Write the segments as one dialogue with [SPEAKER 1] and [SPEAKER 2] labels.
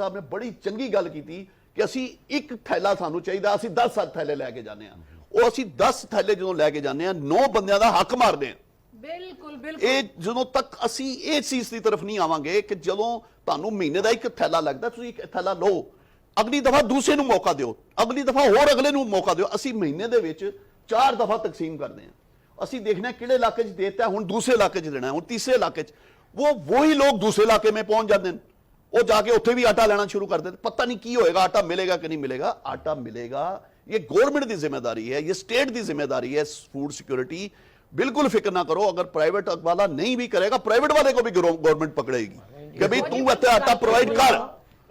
[SPEAKER 1] ਸਾਹਿਬ ਨੇ ਬੜੀ ਚੰਗੀ ਗੱਲ ਕੀਤੀ ਕਿ ਅਸੀਂ ਇੱਕ ਥੈਲਾ ਸਾਨੂੰ ਚਾਹੀਦਾ, ਅਸੀਂ 10 ਥੈਲੇ ਲੈ ਕੇ ਜਾਂਦੇ ਆ। ਉਹ ਅਸੀਂ 10 ਥੈਲੇ ਜਦੋਂ ਲੈ ਕੇ ਜਾਂਦੇ ਆ 9 ਬੰਦਿਆਂ ਦਾ ਹੱਕ ਮਾਰਦੇ ਆ।
[SPEAKER 2] ਬਿਲਕੁਲ ਬਿਲकुल।
[SPEAKER 1] ਇਹ ਜਦੋਂ ਤੱਕ ਅਸੀਂ ਇਹ ਚੀਜ਼ ਦੀ ਤਰਫ ਨਹੀਂ ਆਵਾਂਗੇ ਕਿ ਜਦੋਂ ਤੁਹਾਨੂੰ ਮਹੀਨੇ ਦਾ ਇੱਕ ਥੈਲਾ ਲੱਗਦਾ ਤੁਸੀਂ ਇੱਕ ਥੈਲਾ ਲਓ, ਅਗਲੀ ਦਫਾ ਦੂਸਰੇ ਨੂੰ ਮੌਕਾ ਦਿਓ, ਅਗਲੀ ਦਫਾ ਹੋਰ ਅਗਲੇ ਨੂੰ ਮੌਕਾ ਦਿਓ। ਅਸੀਂ ਮਹੀਨੇ ਦੇ ਵਿੱਚ 4 ਦਫਾ ਤਕਸੀਮ ਕਰਦੇ ਆ। ਅਸੀਂ ਦੇਖਣਾ ਕਿਹੜੇ ਇਲਾਕੇ 'ਚ ਦੇਤਾ, ਹੁਣ ਦੂਸਰੇ ਇਲਾਕੇ 'ਚ ਦੇਣਾ, ਹੁਣ ਤੀसरे इलाके 'ਚ। वही लोग दूसरे इलाके में पहुंच जाते हैं, वो जाके उत्थे भी आटा लेना शुरू कर देते। पता नहीं की होएगा, आटा मिलेगा कि नहीं मिलेगा। आटा मिलेगा, ये गवर्नमेंट की जिम्मेदारी है, ये स्टेट की जिम्मेदारी है। फूड सिक्योरिटी बिल्कुल फिक्र ना करो। अगर प्राइवेट वाला नहीं भी करेगा, प्राइवेट वाले को भी गवर्नमेंट पकड़ेगी कि भाई तू इत्थे आटा प्रोवाइड कर।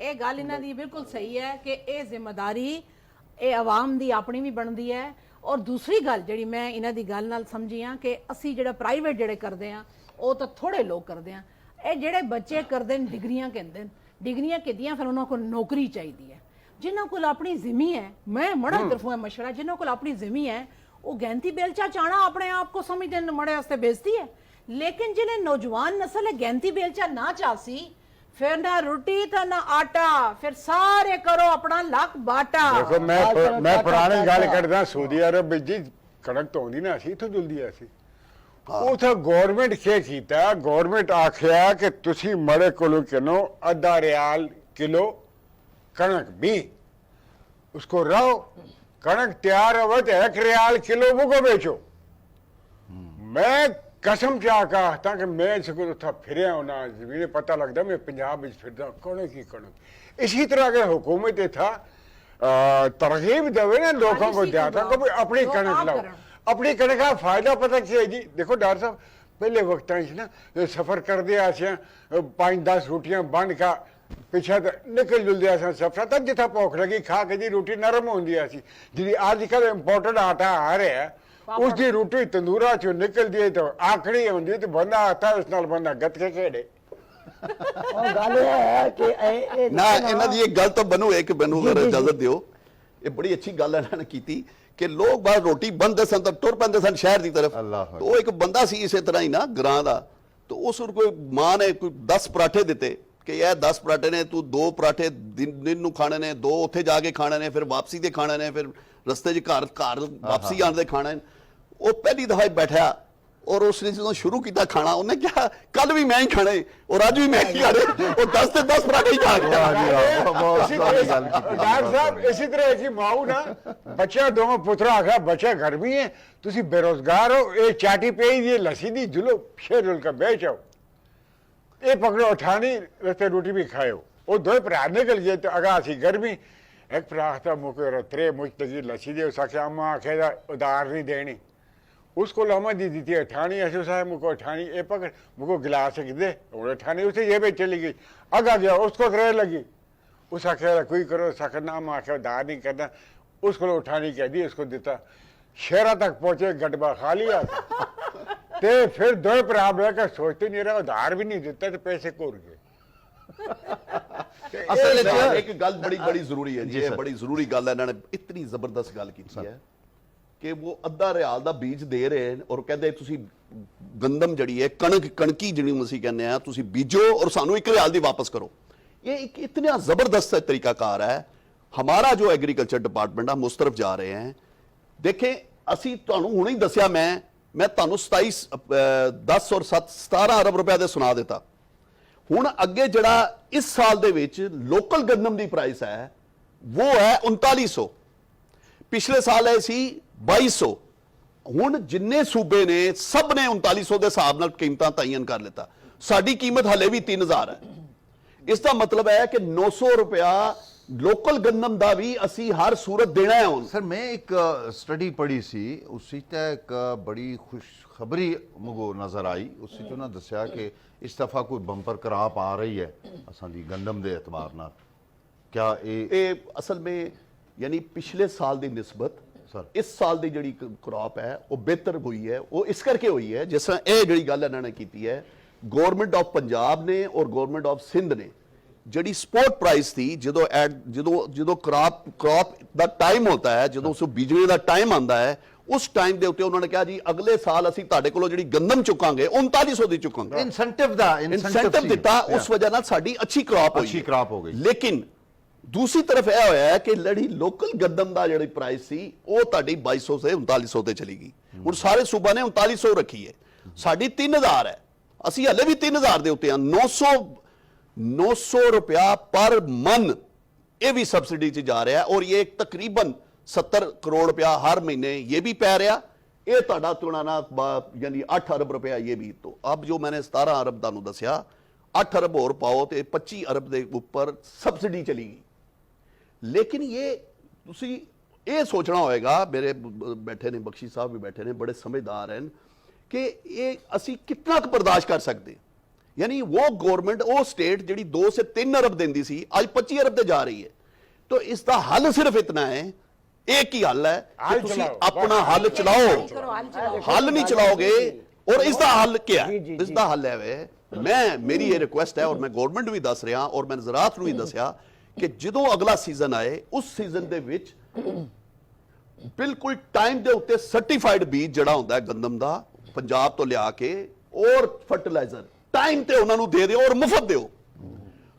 [SPEAKER 2] ਇਹ ਗੱਲ ਇਹਨਾਂ ਦੀ ਬਿਲਕੁਲ ਸਹੀ ਹੈ ਕਿ ਇਹ ਜ਼ਿੰਮੇਵਾਰੀ ਇਹ ਆਵਾਮ ਦੀ ਆਪਣੀ ਵੀ ਬਣਦੀ ਹੈ। ਔਰ ਦੂਸਰੀ ਗੱਲ ਜਿਹੜੀ ਮੈਂ ਇਹਨਾਂ ਦੀ ਗੱਲ ਨਾਲ ਸਮਝੀ ਆ ਕਿ ਅਸੀਂ ਜਿਹੜਾ ਪ੍ਰਾਈਵੇਟ ਜਿਹੜੇ ਕਰਦੇ ਆ ਉਹ ਤਾਂ ਥੋੜੇ ਲੋਕ ਕਰਦੇ ਆ। ਇਹ ਜਿਹੜੇ ਬੱਚੇ ਕਰਦੇ ਨੇ ਡਿਗਰੀਆਂ ਕਹਿੰਦੇ ਨੇ, ਡਿਗਰੀਆਂ ਕਿਦੀਆਂ ਫਿਰ ਉਹਨਾਂ ਕੋਲ ਨੌਕਰੀ ਚਾਹੀਦੀ ਹੈ। ਜਿਨ੍ਹਾਂ ਕੋਲ ਆਪਣੀ ਜ਼ਮੀਨ ਹੈ, ਮੈਂ ਮੜਾ ਤਰਫੋਂ ਮਸ਼ਵਰਾ, ਜਿਨ੍ਹਾਂ ਕੋਲ ਆਪਣੀ ਜ਼ਮੀਨ ਹੈ ਉਹ ਗੈਂਤੀ बेलचा चाना अपने आप को समझते मड़े वास्ते बेचती है। लेकिन जिन्हें नौजवान नस्ल है गैंती बेलचा ना चासी, फिर ना रोटी था ना आटा, फिर सारे करो अपना लक बाटा।
[SPEAKER 3] देखो मैं पुरानी गल करदा, सऊदी अरब विच जी कणक तो आउंदी ना सी, इत्थों जुलदी आ सी। उथे गवर्नमेंट के कीता, गवर्नमेंट आखिया कि तुसी मड़े कोलों किनो आधा रियाल किलो कणक भी उसको रहो, कणक तैयार हो तो 1 रियाल किलो वो को बेचो। मैं कसम चाह कहता कि मैं सगों उत्था फिरिया होना, जमीन पता लगता मैं पंजाब में फिरदा कणक ही कणक। इसी तरह के हुकूमत था तरगीब देवे ना लोगों को दिया था कि अपनी कणक लाओ, अपनी कणक का फायदा पता क्या है जी। देखो डॉक्टर साहब, पहले वक्त ना सफर कर दिया 5-10 रोटियां बन का पिछा निकल जुलदे सफर तक जिथा भुख लगी खा के जी रोटी नरम होंदी सी। जी अजकल इंपोर्टेड आटा आ रहा है उसकी रोटी तंदूरा चो निकलती है तो आखड़ी होंदी तो बंदा आता उस नाल बंदा गतके खेड़े।
[SPEAKER 4] गल है कि
[SPEAKER 1] ना इन्हां दी एक गल तो बनू है कि बनू अगर इजाजत दियो, ये बड़ी अच्छी गल इन्हां ने कीती कि लोग बाहर रोटी बनते सन तो टुर पैंदे सन शहर की तरफ। तो एक बंदा सी इसे तरह ही ना ग्रां दा, तो उस कोई मां ने कोई 10 पराठे दिते कि यह 10 पराठे ने तू 2 पराठे दिन नूं खाने ने, 2 उत्थे जाके खाने ने, फिर वापसी ते खाने ने, फिर रस्ते च घर वापसी आने खाने। वो पहली दफा बैठा और उसने जो शुरू किया खाना, उन्हें क्या कल भी मैं ही खाने और आज भी मैं ही खाने, और 10 से 10 पराठे ही खा गया।
[SPEAKER 3] डॉक्टर साहब इसी तरह की माऊ ना बच्चा दोनों पुत्रा आखा बच्चा घर भी है, तुसी बेरोजगार हो, ये चाटी पे ये लस्सी दी जुलो शेर का बेच आओ, ये पकड़ो उठानी रस्ते रोटी भी खाओ। वो 2 भरा निकल गए तो अगा सी गर्मी, एक भरा था मुझे त्रे मुझ तक लस्सी दे, उस आखे अम्मा आखे उधार नहीं देनी, उसको लामा दी दी थी अठानी, ऐसे साहब मुझको अठानी, ये पकड़ मुझको गिलास दे और अठानी उसे ये भी चली गई। अगा गया उसको त्रे लगी, उस आखे कोई करो, उस आखे ना आखे उधार नहीं करना, उसको उठानी कह दी, उसको देता। शहरा तक पहुंचे गडबा खा लिया ते फिर 2 भरा बैठकर सोचते नहीं रहा, उधार भी नहीं देता तो पैसे कोर गए।
[SPEAKER 1] असल एक गल बड़ी जरूरी है जी, बड़ी जरूरी गल है, इन्होंने इतनी जबरदस्त गल की है कि वो अद्धा रियाल का बीज दे रहे हैं और कहते तुसी गंदम जड़ी है कणकी जिहड़ी असीं कहने आ तुसी बीजो और सानू 1 रियाल दी वापस करो। ये एक इतना जबरदस्त तरीकाकार है। हमारा जो एग्रीकल्चर डिपार्टमेंट है हम उस तरफ जा रहे हैं। देखें असीं तुहानू हुणे ही दस्सिया, मैं तुहानू 10 और 17 अरब रुपए दे सुना देता। हुण अगे जिहड़ा इस साल दे विच लोकल गंदम दी प्राइस है वो है 3900, पिछले साल है सी 2200। हुण जिन्ने सूबे ने सब ने 3900 के हिसाब नाल कीमतां तयन कर लेता, साडी कीमत हले भी 3000 है। इसका मतलब है कि 900 रुपया लोकल गंदम दा भी असी हर सूरत देना है। हुण
[SPEAKER 5] सर मैं एक स्टडी पढ़ी सी, उसी ते एक बड़ी खुशखबरी मुझे नजर आई। उसी चो ना दस्या कि इस दफा कोई बंपर क्रॉप आ रही है असां दी गंदम दे एतबार नाल। क्या ये
[SPEAKER 1] असल में यानी पिछले साल की निस्बत
[SPEAKER 5] सर
[SPEAKER 1] इस साल की जी क्रॉप है वो बेहतर हुई है। वो इस करके हुई है जिस तरह यह जी गल इन्होंने की है, गवर्नमेंट ऑफ पंजाब ने और गवर्नमेंट ऑफ सिंध ने जी स्पोर्ट प्राइस थी, जो क्रॉप का टाइम होता है, जो उस बीजने का टाइम आता है, ਉਸ ਟਾਈਮ ਦੇ ਉੱਤੇ ਉਹਨਾਂ ਨੇ ਕਿਹਾ ਜੀ ਅਗਲੇ ਸਾਲ ਅਸੀਂ ਤੁਹਾਡੇ ਕੋਲੋਂ ਜਿਹੜੀ ਗੰਦਮ ਚੁੱਕਾਂਗੇ 3900 ਦੀ ਚੁੱਕਾਂਗੇ। ਇਨਸੈਂਟਿਵ ਦਿੱਤਾ, ਉਸ ਵਜ੍ਹਾ ਨਾਲ ਸਾਡੀ ਅੱਛੀ ਕ੍ਰੌਪ
[SPEAKER 5] ਹੋ ਗਈ।
[SPEAKER 1] ਲੇਕਿਨ ਦੂਸਰੀ ਤਰਫ ਇਹ ਹੋਇਆ ਹੈ ਕਿ ਲੜੀ ਲੋਕਲ ਗੰਦਮ ਦਾ ਜਿਹੜੀ ਪ੍ਰਾਈਸ ਸੀ ਉਹ ਤੁਹਾਡੀ 2200 ਸੇ 3900 ਤੇ ਚਲੀ ਗਈ। ਹੁਣ ਸਾਰੇ ਸੂਬਾ ਨੇ 3900 ਰੱਖੀ ਹੈ, ਸਾਡੀ 3000 ਹੈ, ਅਸੀਂ ਹਲੇ ਵੀ 3000 ਦੇ ਉੱਤੇ ਆ। 900 रुपया पर मन ये भी सब्सिडी से जा रहा है और ये तकरीबन 70 करोड़ रुपया हर महीने ये भी पै रहा। ये तुहाडा तुड़ाना यानी 8 अरब रुपया ये भी। तो अब जो मैंने 17 अरब तुहानू दसिया 8 अरब और पाओ तो 25 अरब के ऊपर सब्सिडी चली गई। लेकिन ये तुसी ये सोचना होएगा, मेरे बैठे ने बख्शी साहब भी बैठे ने, बड़े समझदार हैं, कि ये असी कितना बर्दाश्त कर सकते हैं। यानी वो गवर्नमेंट वो स्टेट जी 2 से 3 अरब देंदी सी आज 25 अरब ते जा रही है। तो इसका हल सिर्फ इतना है, एक ही हल है कि तुसी अपना हल चलाओ, हल नहीं चलाओगे। और इसका हल क्या है? इसका हल है वे मेरी ये रिक्वेस्ट है और मैं गवर्नमेंट भी दस रहा और मैं ज़राअत नूं भी दसिया कि जो अगला सीजन आए उस सीजन दे विच बिल्कुल टाइम के उत्ते सर्टिफाइड बीज जड़ा होंदा है गंदम दा पंजाब तो लिया के और फर्टिलाइजर टाइम ते उन्होंने दे दो और मुफ्त दो।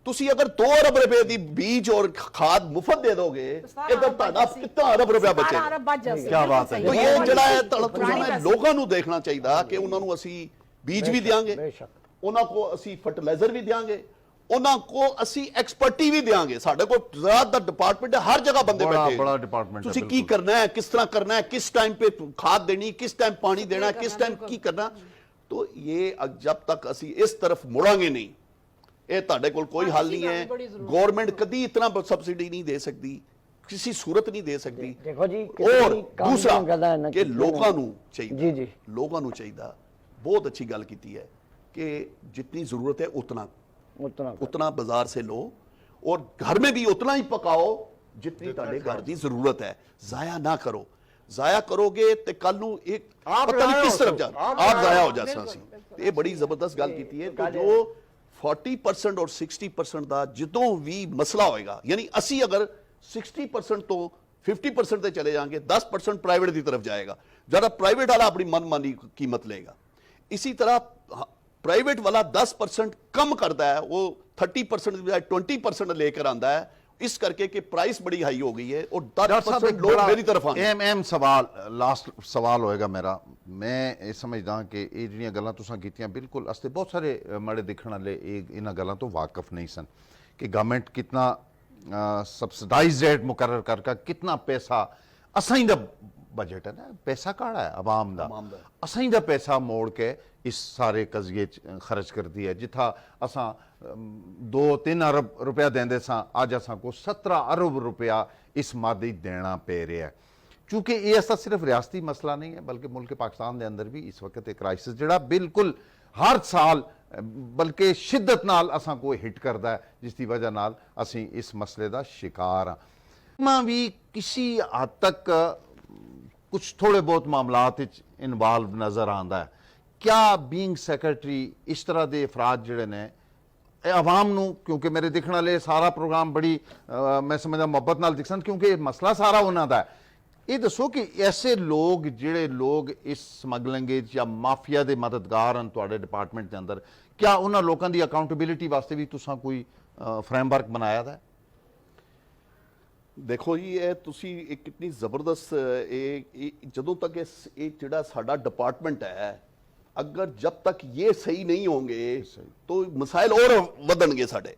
[SPEAKER 1] तुसी अगर 2 अरब रुपए की बीज और खाद मुफ्त दे दोगे इधर तुहाडा कितना अरब रुपया बचेगा।
[SPEAKER 5] क्या बात है।
[SPEAKER 1] तो ये जड़ा है लोगों को देखना चाहिए कि उन्होंने असी बीज भी देंगे, उन्होंने असी फर्टिलाइजर भी देंगे, उन्होंने असी एक्सपर्टी भी देंगे। साडे को ज़राअत दा डिपार्टमेंट है, हर जगह बंदे बैठे
[SPEAKER 5] बड़ा डिपार्टमेंट है।
[SPEAKER 1] तुसी की करना है, किस तरह करना है, किस टाइम पे खाद देनी, किस टाइम पानी देना, किस टाइम की करना। तो ये जब तक असी इस तरफ मुड़ांगे नहीं, ये तुहाडे कोल कोई हल नहीं है। गवर्नमेंट कभी इतना सब्सिडी नहीं दे सकती, किसी सूरत नहीं दे सकती।
[SPEAKER 4] देखो जी,
[SPEAKER 1] और
[SPEAKER 4] काम
[SPEAKER 1] दूसरा
[SPEAKER 4] करदा है ना
[SPEAKER 1] कि
[SPEAKER 4] कि
[SPEAKER 1] लोगों नूं चाहिए,
[SPEAKER 4] जी।
[SPEAKER 1] लोगों नूं चाहिए, बहुत अच्छी गल की है कि जितनी जरूरत है उतना बाजार से लो और घर में भी उतना ही पकाओ जितनी तुहाडे घर की जरूरत है। जाया ना करो, जाया करोगे तो कल नूं एक पता नहीं किस तरफ जा आप जाया हो जासा सी। ये बड़ी जबरदस्त गल की है। तो जो 40% और 60% का जो भी मसला होएगा, यानी असी अगर 60% तो 50% ते चले जाएंगे, 10% प्राइवेट की तरफ जाएगा, ज़्यादा प्राइवेट वाला अपनी मनमानी कीमत लेगा। इसी तरह प्राइवेट वाला 10% कम करता है, वो 30% की बजाय 20% लेकर आता है, इस करके कि प्राइस बड़ी हाई हो गई है और 10% लोग मेरी तरफ
[SPEAKER 5] एम सवाल लास्ट सवाल होएगा मेरा। मैं ये समझदा कि ये जिहड़ियां गल्लां तुसां कीतियां बिल्कुल अस्ते बहुत सारे माड़े दिखण वाले इन्हां गल्लां तो वाकफ नहीं सन कि गवर्नमेंट कितना सब्सिडाइज रेट मुकर्रर करके कितना पैसा असां दा बजट है ना, पैसा काड़ा है अवाम दा, असां दा पैसा मोड़ के इस सारे कज़िए खर्च कर दिया। जिथा असां 2-3 अरब रुपया देंदे सां, अज असां को 17 अरब रुपया इस मादी देना पे रहा है। चूंकि ये ऐसा सिर्फ रियासती मसला नहीं है बल्कि मुल्क पाकिस्तान के अंदर भी इस वक्त एक क्राइसिस जड़ा बिल्कुल हर साल बल्कि शिद्दत नाल असां को हिट करता है, जिसकी वजह नाल असी इस मसले का शिकार हाँ। भी किसी हद तक कुछ थोड़े बहुत मामलात इन्वॉल्व नज़र आता है। क्या बीइंग सैक्रटरी इस तरह के अफराद जड़े ने आवाम नूं, क्योंकि मेरे दिखने वाले सारा प्रोग्राम बड़ी मैं समझदा मुहब्बत नाल दिखसन क्योंकि मसला सारा उन्हां दा है। ये दसो कि ऐसे लोग जिहड़े लोग इस स्मगलिंग या माफिया के मददगार हैं तुहाडे डिपार्टमेंट के अंदर, क्या उन्हां लोगों की अकाउंटेबिलिटी वास्ते भी तुसां कोई फ्रेमवर्क बनाया दा है?
[SPEAKER 1] देखो जी ये तुसी एक कितनी जबरदस्त जदों तक ये जिहड़ा साडा डिपार्टमेंट है, अगर जब तक ये सही नहीं होंगे तो मसाइल और वधणगे साडे।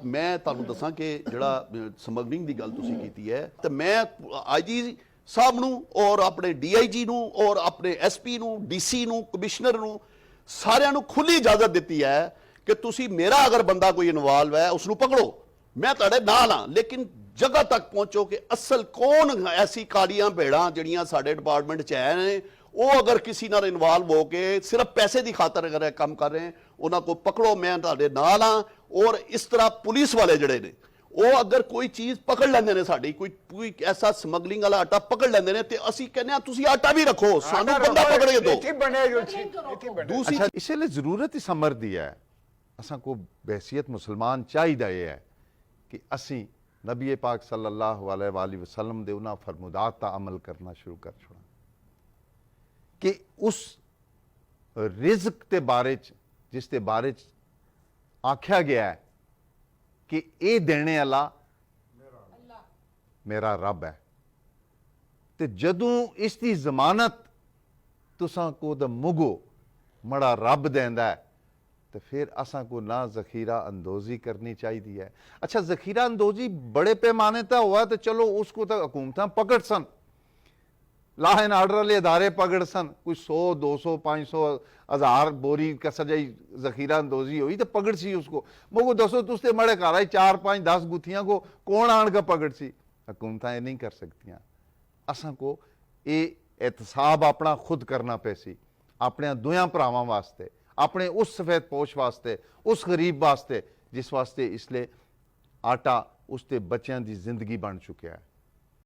[SPEAKER 1] मैं तुहानू दसां कि जिहड़ा स्मगलिंग की गल तुसी कीती है, तो मैं आईजी साहब नूं और अपने DIG नूं और अपने SP नूं, DC नूं, कमिश्नर नूं सारियां नूं खुली इजाजत दी है कि तुसी मेरा अगर बंदा कोई इन्वॉल्व है उसनूं पकड़ो, मैं तुहाडे नाल हां, लेकिन जगह तक पहुंचो कि असल कौन ऐसी कालियां भेड़ां जिहड़ियां साडे डिपार्टमेंट च है, वो अगर किसी नाल इन्वॉल्व होके सिर्फ पैसे की खातर अगर काम कर रहे हैं उन्होंने को पकड़ो, मैं तुहाडे नाल हां। और इस तरह पुलिस वाले जड़े ने वो अगर कोई चीज़ पकड़ लेंदे ने, साडी कोई ऐसा स्मगलिंग वाला आटा पकड़ लेंदे ने, ते असीं कहने आ तुसीं आटा भी रखो, सानू बंदा पकड़ के दो। दूसरी
[SPEAKER 5] अच्छा, इसलिए जरूरत ही समर दी है असां को बहसीयत मुसलमान चाहिए है कि असी नबी पाक सल्लल्लाहु अलैहि वसल्लम दे उन्हां फरमुदात ता अमल करना शुरू कर छोड़ा। कि उस रिज़्क के बारे च जिसके बारे च आख्या गया है कि ये देने वाला मेरा रब है, ते जदों इसकी जमानत तुसां को द मुगो मड़ा रब देंदा है, तो फिर असां को ना जखीरा अंदोजी करनी चाहिए है। अच्छा, जखीरा अंदोजी बड़े पैमाने तक हुआ तो चलो उसको तो हुकूमत पकड़ सन, ला एंड ऑर्डर वाले अदारे पकड़ सन, कोई 100 200 500 1000 बोरी का सजाई जखीरा अंदोजी हुई तो पकड़ सी उसको। मगो दसो तुसते मड़े घर आई 4 5 10 गुत्थियां को कौन आन का पकड़ सी? हुकूमत ये नहीं कर सकतियां। असां को ये एहतसाब अपना खुद करना पैसी, अपने दुया भरावां वास्ते, अपने उस सफेद पोश वास्ते, उस गरीब वास्ते जिस वास्ते इसलिए आटा उसके बच्चों की जिंदगी बन चुका है।